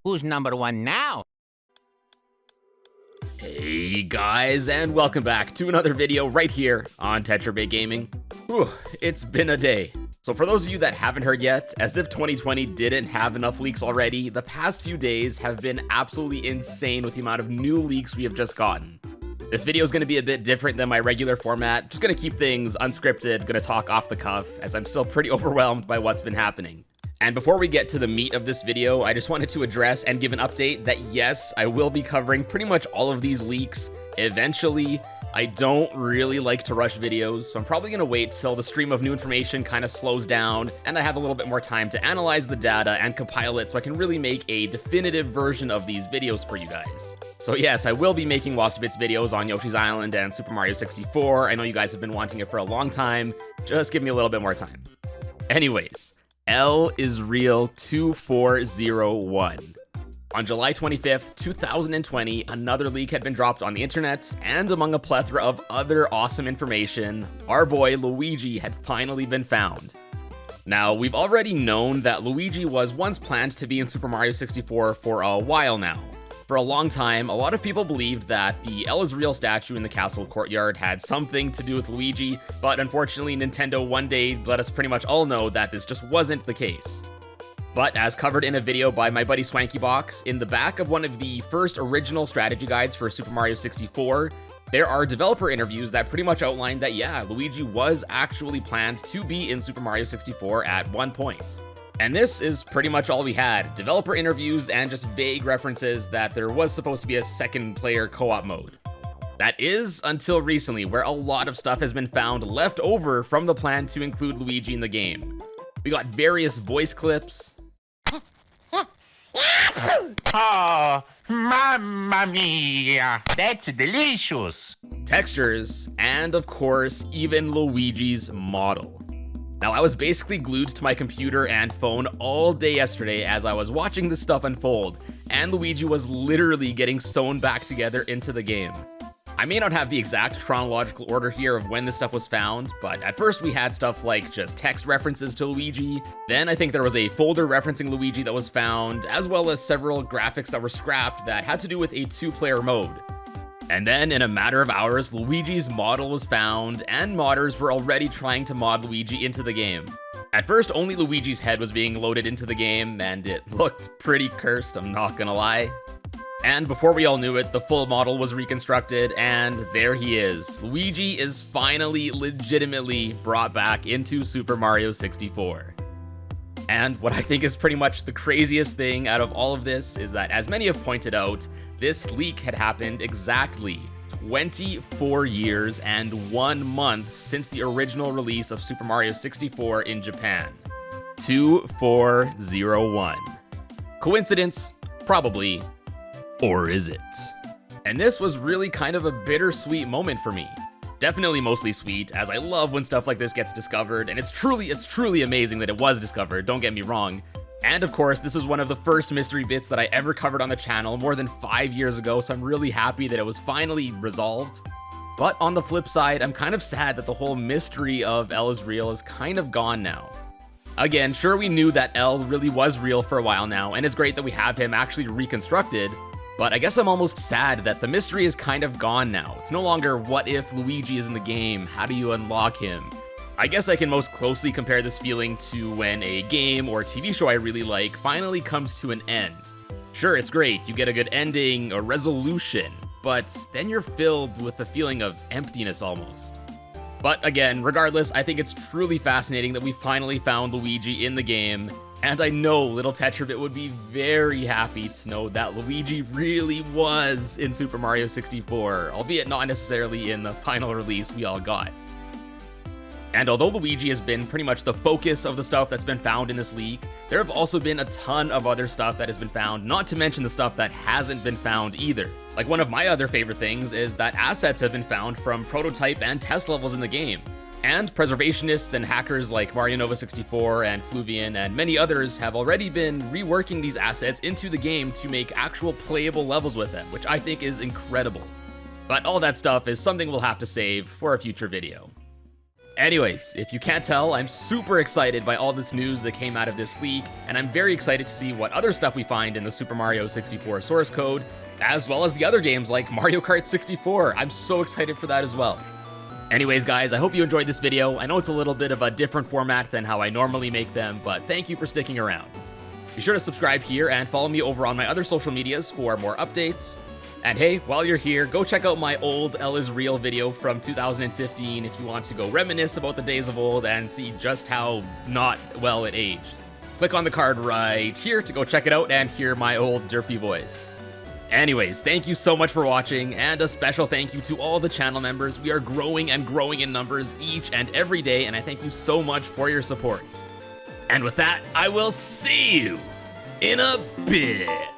Who's number one now? Hey guys, and welcome back to another video right here on Tetrabit Gaming. Whew, it's been a day. So for those of you that haven't heard yet, as if 2020 didn't have enough leaks already, the past few days have been absolutely insane with the amount of new leaks we have just gotten. This video is going to be a bit different than my regular format, just going to keep things unscripted, going to talk off the cuff, as I'm still pretty overwhelmed by what's been happening. And before we get to the meat of this video, I just wanted to address and give an update that yes, I will be covering pretty much all of these leaks eventually. I don't really like to rush videos, so I'm probably going to wait till the stream of new information kind of slows down and I have a little bit more time to analyze the data and compile it so I can really make a definitive version of these videos for you guys. So yes, I will be making Lost Bits videos on Yoshi's Island and Super Mario 64. I know you guys have been wanting it for a long time. Just give me a little bit more time. Anyways, L is Real 2401. On July 25th, 2020, another leak had been dropped on the internet, and among a plethora of other awesome information, our boy Luigi had finally been found. Now, we've already known that Luigi was once planned to be in Super Mario 64 for a while now. For a long time, a lot of people believed that the El is Real statue in the castle courtyard had something to do with Luigi, but unfortunately Nintendo one day let us pretty much all know that this just wasn't the case. But as covered in a video by my buddy Swankybox, in the back of one of the first original strategy guides for Super Mario 64, there are developer interviews that pretty much outline that yeah, Luigi was actually planned to be in Super Mario 64 at one point. And this is pretty much all we had, developer interviews and just vague references that there was supposed to be a second player co-op mode. That is until recently, where a lot of stuff has been found left over from the plan to include Luigi in the game. We got various voice clips, Oh, mamma mia, that's delicious. textures, and of course, even Luigi's model. Now, I was basically glued to my computer and phone all day yesterday as I was watching this stuff unfold, and Luigi was literally getting sewn back together into the game. I may not have the exact chronological order here of when this stuff was found, but at first we had stuff like just text references to Luigi, then I think there was a folder referencing Luigi that was found, as well as several graphics that were scrapped that had to do with a two-player mode. And then in a matter of hours, Luigi's model was found, and modders were already trying to mod Luigi into the game. At first, only Luigi's head was being loaded into the game, and it looked pretty cursed, I'm not gonna lie. And before we all knew it, the full model was reconstructed, and there he is. Luigi is finally legitimately brought back into Super Mario 64. And what I think is pretty much the craziest thing out of all of this is that, as many have pointed out, this leak had happened exactly 24 years and 1 month since the original release of Super Mario 64 in Japan. 2401. Coincidence? Probably. Or is it? And this was really kind of a bittersweet moment for me. Definitely mostly sweet, as I love when stuff like this gets discovered, and it's truly amazing that it was discovered, don't get me wrong. And of course, this was one of the first mystery bits that I ever covered on the channel more than 5 years ago, so I'm really happy that it was finally resolved. But on the flip side, I'm kind of sad that the whole mystery of El is Real is kind of gone now. Again, sure, we knew that El really was real for a while now, and it's great that we have him actually reconstructed, but I guess I'm almost sad that the mystery is kind of gone now. It's no longer what if Luigi is in the game, how do you unlock him? I guess I can most closely compare this feeling to when a game or TV show I really like finally comes to an end. Sure, it's great, you get a good ending, a resolution, but then you're filled with the feeling of emptiness almost. But again, regardless, I think it's truly fascinating that we finally found Luigi in the game, and I know little Tetrabit would be very happy to know that Luigi really was in Super Mario 64, albeit not necessarily in the final release we all got. And although Luigi has been pretty much the focus of the stuff that's been found in this leak, there have also been a ton of other stuff that has been found, not to mention the stuff that hasn't been found either. Like, one of my other favorite things is that assets have been found from prototype and test levels in the game. And preservationists and hackers like Mario Nova 64 and Fluvian and many others have already been reworking these assets into the game to make actual playable levels with them, which I think is incredible. But all that stuff is something we'll have to save for a future video. Anyways, if you can't tell, I'm super excited by all this news that came out of this leak, and I'm very excited to see what other stuff we find in the Super Mario 64 source code, as well as the other games like Mario Kart 64. I'm so excited for that as well. Anyways, guys, I hope you enjoyed this video. I know it's a little bit of a different format than how I normally make them, but thank you for sticking around. Be sure to subscribe here and follow me over on my other social medias for more updates. And hey, while you're here, go check out my old L is Real video from 2015 if you want to go reminisce about the days of old and see just how not well it aged. Click on the card right here to go check it out and hear my old derpy voice. Anyways, thank you so much for watching, and a special thank you to all the channel members. We are growing and growing in numbers each and every day, and I thank you so much for your support. And with that, I will see you in a bit.